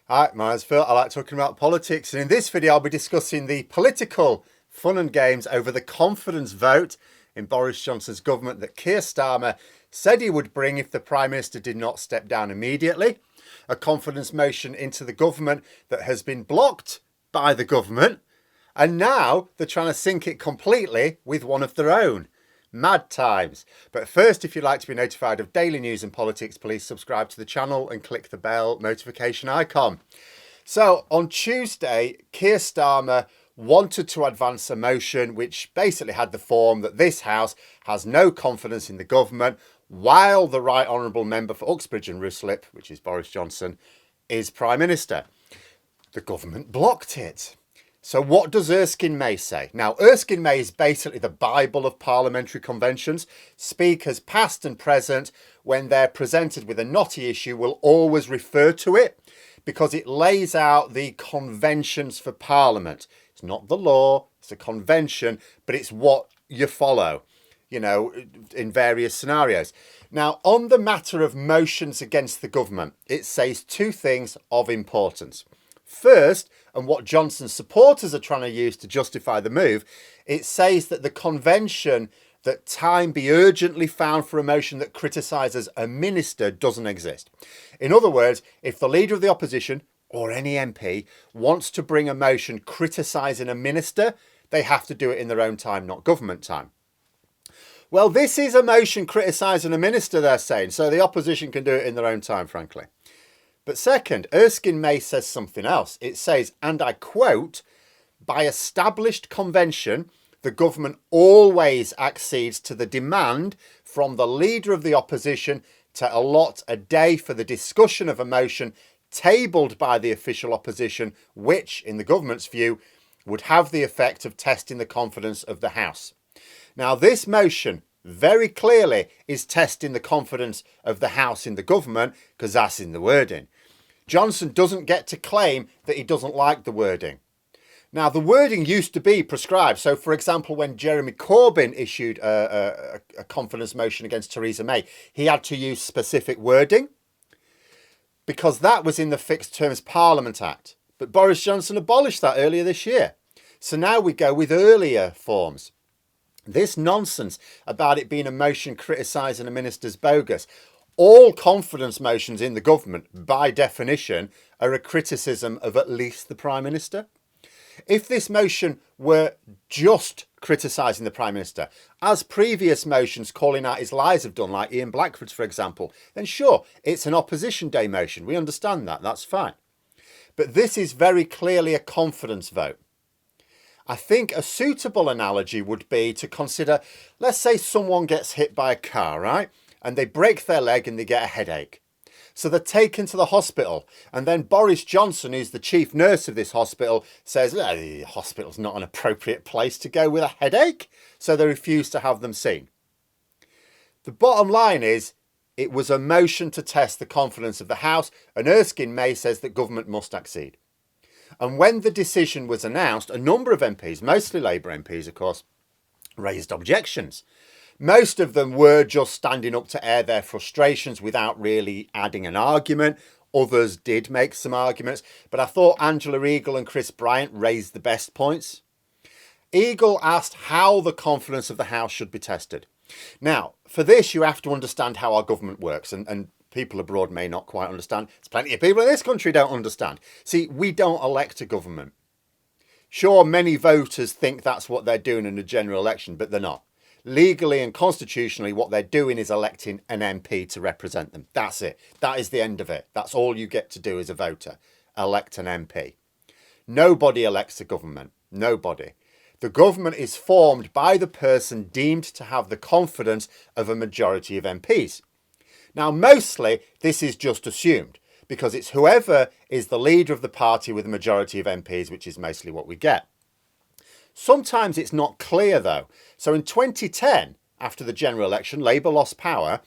Hi, my name's Phil. I like talking about politics, and in this video I'll be discussing the political fun and games over the confidence vote in Boris Johnson's government that Keir Starmer said he would bring if the Prime Minister did not step down immediately. A confidence motion into the government that has been blocked by the government, and now they're trying to sink it completely with one of their own. Mad times. But first, if you'd like to be notified of daily news and politics, please subscribe to the channel and click the bell notification icon. So on Tuesday, Keir Starmer wanted to advance a motion which basically had the form that this House has no confidence in the government while the Right Honourable Member for Uxbridge and Ruislip, which is Boris Johnson, is Prime Minister. The government blocked it. So what does Erskine May say? Now, Erskine May is basically the Bible of parliamentary conventions. Speakers past and present, when they're presented with a knotty issue, will always refer to it because it lays out the conventions for Parliament. It's not the law, it's a convention, but it's what you follow, you know, in various scenarios. Now, on the matter of motions against the government, it says two things of importance. First, and what Johnson's supporters are trying to use to justify the move, it says that the convention that time be urgently found for a motion that criticises a minister doesn't exist. In other words, if the leader of the opposition or any MP wants to bring a motion criticising a minister, they have to do it in their own time, not government time. Well, this is a motion criticising a minister, they're saying, so the opposition can do it in their own time, frankly. But second, Erskine May says something else. It says, and I quote, by established convention, the government always accedes to the demand from the leader of the opposition to allot a day for the discussion of a motion tabled by the official opposition, which, in the government's view, would have the effect of testing the confidence of the House. Now, this motion very clearly is testing the confidence of the House in the government, because that's in the wording. Johnson doesn't get to claim that he doesn't like the wording. Now, the wording used to be prescribed. So, for example, when Jeremy Corbyn issued a confidence motion against Theresa May, he had to use specific wording because that was in the Fixed Terms Parliament Act. But Boris Johnson abolished that earlier this year. So now we go with earlier forms. This nonsense about it being a motion criticising a minister's bogus. All confidence motions in the government, by definition, are a criticism of at least the Prime Minister. If this motion were just criticising the Prime Minister, as previous motions calling out his lies have done, like Ian Blackford's, for example, then sure, it's an opposition day motion. We understand that. That's fine. But this is very clearly a confidence vote. I think a suitable analogy would be to consider, let's say someone gets hit by a car, right? And they break their leg and they get a headache. So they're taken to the hospital. And then Boris Johnson, who's the chief nurse of this hospital, says, the hospital's not an appropriate place to go with a headache. So they refuse to have them seen. The bottom line is, it was a motion to test the confidence of the House, and Erskine May says that government must accede. And when the decision was announced, a number of MPs, mostly Labour MPs, of course, raised objections. Most of them were just standing up to air their frustrations without really adding an argument. Others did make some arguments, but I thought Angela Eagle and Chris Bryant raised the best points. Eagle asked how the confidence of the House should be tested. Now, for this, you have to understand how our government works, and people abroad may not quite understand. There's plenty of people in this country who don't understand. See, we don't elect a government. Sure, many voters think that's what they're doing in a general election, but they're not. Legally and constitutionally, what they're doing is electing an MP to represent them. That's it. That is the end of it. That's all you get to do as a voter. Elect an MP. Nobody elects a government. Nobody. The government is formed by the person deemed to have the confidence of a majority of MPs. Now, mostly, this is just assumed because it's whoever is the leader of the party with a majority of MPs, which is mostly what we get. Sometimes it's not clear, though. So in 2010, after the general election, Labour lost power,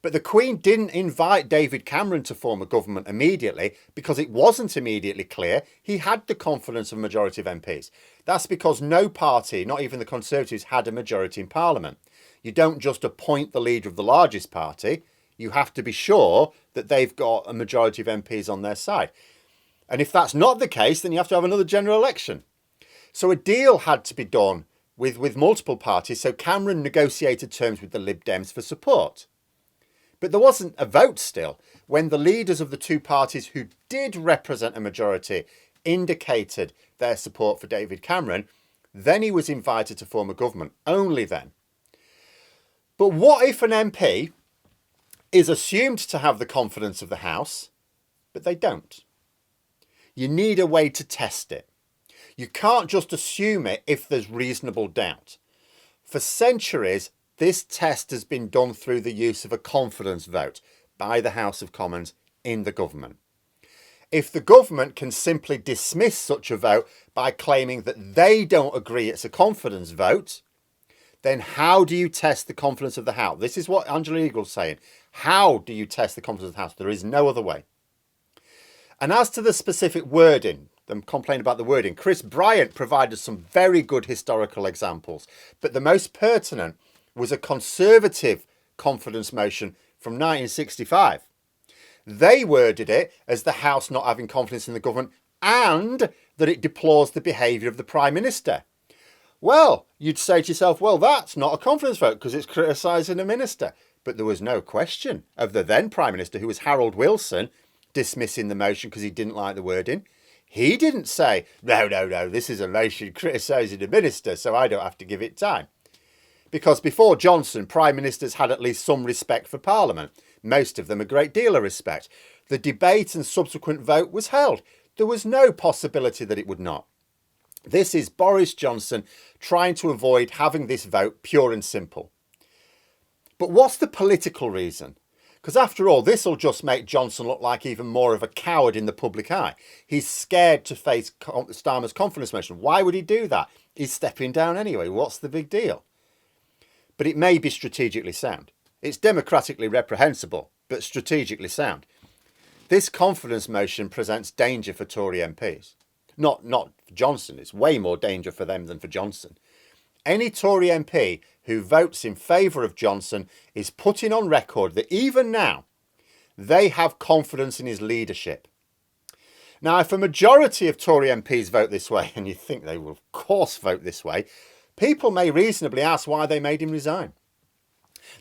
but the Queen didn't invite David Cameron to form a government immediately because it wasn't immediately clear he had the confidence of a majority of MPs. That's because no party, not even the Conservatives, had a majority in Parliament. You don't just appoint the leader of the largest party. You have to be sure that they've got a majority of MPs on their side. And if that's not the case, then you have to have another general election. So a deal had to be done with multiple parties. So Cameron negotiated terms with the Lib Dems for support. But there wasn't a vote still when the leaders of the two parties who did represent a majority indicated their support for David Cameron. Then he was invited to form a government, only then. But what if an MP is assumed to have the confidence of the House, but they don't? You need a way to test it. You can't just assume it if there's reasonable doubt. For centuries, this test has been done through the use of a confidence vote by the House of Commons in the government. If the government can simply dismiss such a vote by claiming that they don't agree it's a confidence vote, then how do you test the confidence of the House? This is what Angela Eagle's saying. How do you test the confidence of the House? There is no other way. And as to the specific wording, them complaining about the wording, Chris Bryant provided some very good historical examples, but the most pertinent was a Conservative confidence motion from 1965. They worded it as the House not having confidence in the government and that it deplores the behaviour of the Prime Minister. Well, you'd say to yourself, well, that's not a confidence vote because it's criticising a minister. But there was no question of the then Prime Minister, who was Harold Wilson, dismissing the motion because he didn't like the wording. He didn't say, no, this is a motion criticising the minister, so I don't have to give it time. Because before Johnson, Prime Ministers had at least some respect for Parliament. Most of them a great deal of respect. The debate and subsequent vote was held. There was no possibility that it would not. This is Boris Johnson trying to avoid having this vote, pure and simple. But what's the political reason? Because after all, this will just make Johnson look like even more of a coward in the public eye. He's scared to face Starmer's confidence motion. Why would he do that? He's stepping down anyway. What's the big deal? But it may be strategically sound. It's democratically reprehensible, but strategically sound. This confidence motion presents danger for Tory MPs. Not for Johnson. It's way more danger for them than for Johnson. Any Tory MP who votes in favour of Johnson is putting on record that even now they have confidence in his leadership. Now, if a majority of Tory MPs vote this way, and you think they will of course vote this way, people may reasonably ask why they made him resign.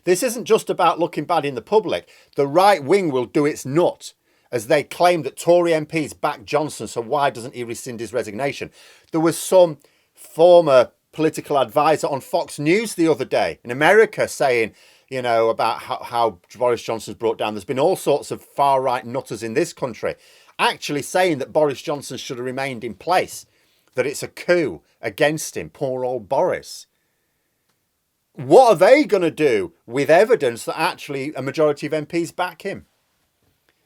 This isn't just about looking bad in the public. The right wing will do its nut as they claim that Tory MPs back Johnson, so why doesn't he rescind his resignation? There was some former political advisor on Fox News the other day in America saying, you know, about how Boris Johnson's brought down. There's been all sorts of far-right nutters in this country actually saying that Boris Johnson should have remained in place, that it's a coup against him, poor old Boris. What are they going to do with evidence that actually a majority of MPs back him?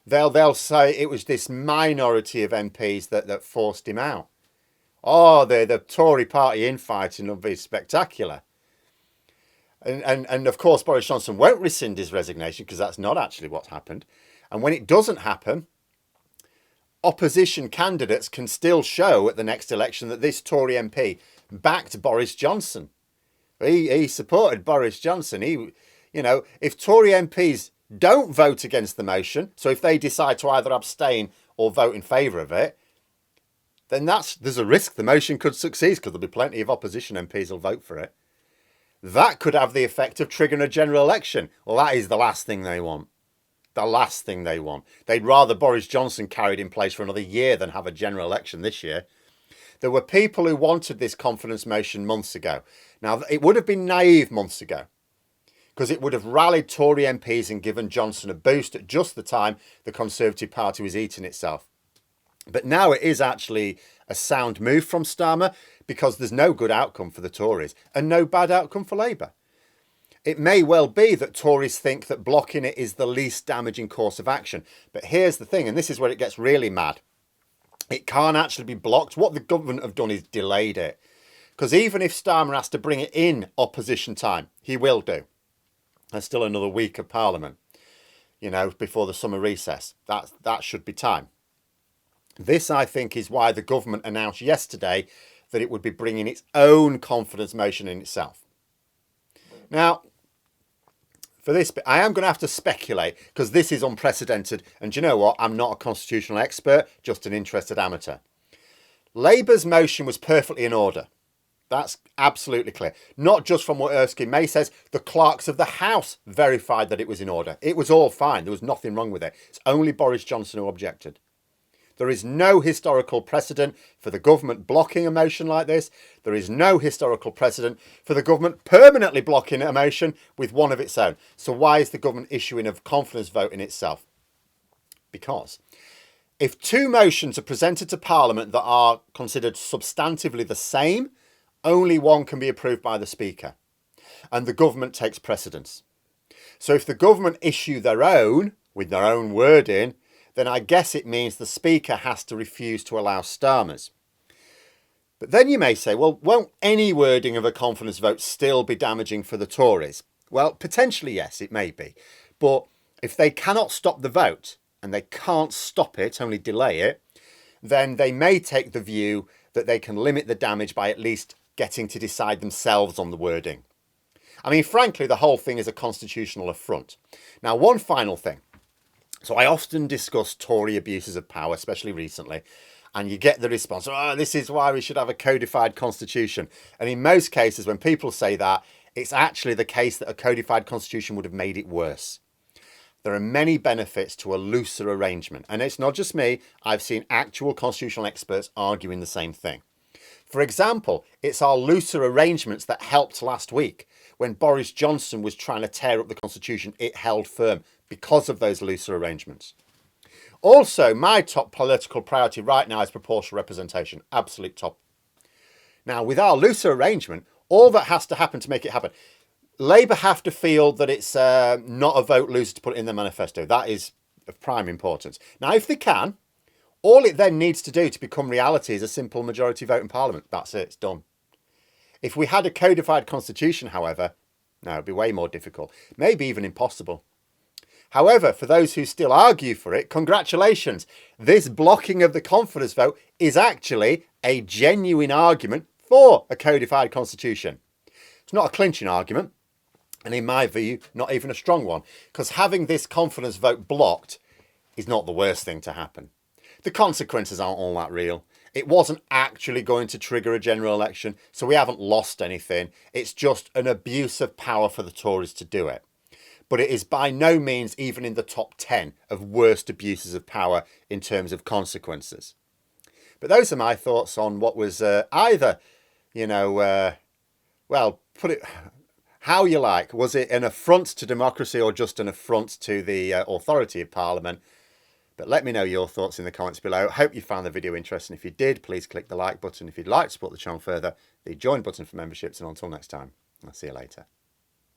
They'll say it was this minority of MPs that forced him out. Oh, the Tory party infighting will be spectacular. And of course, Boris Johnson won't rescind his resignation because that's not actually what happened. And when it doesn't happen, opposition candidates can still show at the next election that this Tory MP backed Boris Johnson. He supported Boris Johnson. If Tory MPs don't vote against the motion, so if they decide to either abstain or vote in favour of it, then there's a risk the motion could succeed because there'll be plenty of opposition MPs who'll vote for it. That could have the effect of triggering a general election. Well, that is the last thing they want. The last thing they want. They'd rather Boris Johnson carried in place for another year than have a general election this year. There were people who wanted this confidence motion months ago. Now, it would have been naive months ago because it would have rallied Tory MPs and given Johnson a boost at just the time the Conservative Party was eating itself. But now it is actually a sound move from Starmer because there's no good outcome for the Tories and no bad outcome for Labour. It may well be that Tories think that blocking it is the least damaging course of action. But here's the thing, and this is where it gets really mad. It can't actually be blocked. What the government have done is delayed it. Because even if Starmer has to bring it in opposition time, he will do. There's still another week of Parliament, before the summer recess. That should be time. This, I think, is why the government announced yesterday that it would be bringing its own confidence motion in itself. Now, for this bit, I am going to have to speculate because this is unprecedented. And do you know what? I'm not a constitutional expert, just an interested amateur. Labour's motion was perfectly in order. That's absolutely clear. Not just from what Erskine May says. The clerks of the House verified that it was in order. It was all fine. There was nothing wrong with it. It's only Boris Johnson who objected. There is no historical precedent for the government blocking a motion like this. There is no historical precedent for the government permanently blocking a motion with one of its own. So why is the government issuing a confidence vote in itself? Because if two motions are presented to Parliament that are considered substantively the same, only one can be approved by the Speaker, and the government takes precedence. So if the government issue their own, with their own wording, then I guess it means the Speaker has to refuse to allow Starmer's. But then you may say, well, won't any wording of a confidence vote still be damaging for the Tories? Well, potentially yes, it may be. But if they cannot stop the vote, and they can't stop it, only delay it, then they may take the view that they can limit the damage by at least getting to decide themselves on the wording. I mean, frankly, the whole thing is a constitutional affront. Now, one final thing. So I often discuss Tory abuses of power, especially recently, and you get the response, oh, this is why we should have a codified constitution. And in most cases, when people say that, it's actually the case that a codified constitution would have made it worse. There are many benefits to a looser arrangement. And it's not just me. I've seen actual constitutional experts arguing the same thing. For example, it's our looser arrangements that helped last week. When Boris Johnson was trying to tear up the constitution, it held firm because of those looser arrangements. Also, my top political priority right now is proportional representation. Absolute top. Now, with our looser arrangement, all that has to happen to make it happen. Labour have to feel that it's not a vote loser to put it in their manifesto. That is of prime importance. Now, if they can, all it then needs to do to become reality is a simple majority vote in Parliament. That's it, it's done. If we had a codified constitution, however, no, it'd be way more difficult, maybe even impossible. However, for those who still argue for it, congratulations. This blocking of the confidence vote is actually a genuine argument for a codified constitution. It's not a clinching argument, and in my view, not even a strong one, because having this confidence vote blocked is not the worst thing to happen. The consequences aren't all that real. It wasn't actually going to trigger a general election, so we haven't lost anything. It's just an abuse of power for the Tories to do it. But it is by no means even in the top 10 of worst abuses of power in terms of consequences. But those are my thoughts on what was either, well, put it how you like. Was it an affront to democracy or just an affront to the authority of Parliament? But let me know your thoughts in the comments below. Hope you found the video interesting. If you did, please click the like button. If you'd like to support the channel further, the join button for memberships. And until next time, I'll see you later.